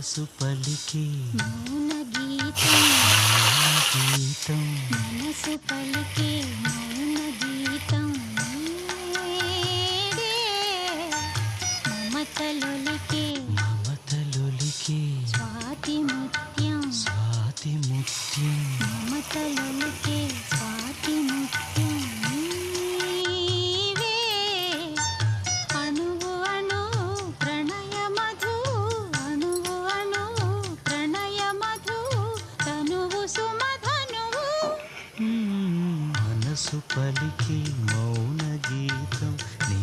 మనసు పలికి మౌన గీతం గీతం మనసు పలికే మౌన గీతం నీదే. మమతలొలికే మమతలొలికి స్వాతి ముత్యం స్వాతి ముత్యం మమతలొలికే స్వాతి ముత్యం నీవే. అణువు అణువు ప్రణయ మధు అణువు అణువు ప్రణయ మధు తనువు సుమధనువు మనసు పలికి మౌన గీతం నీ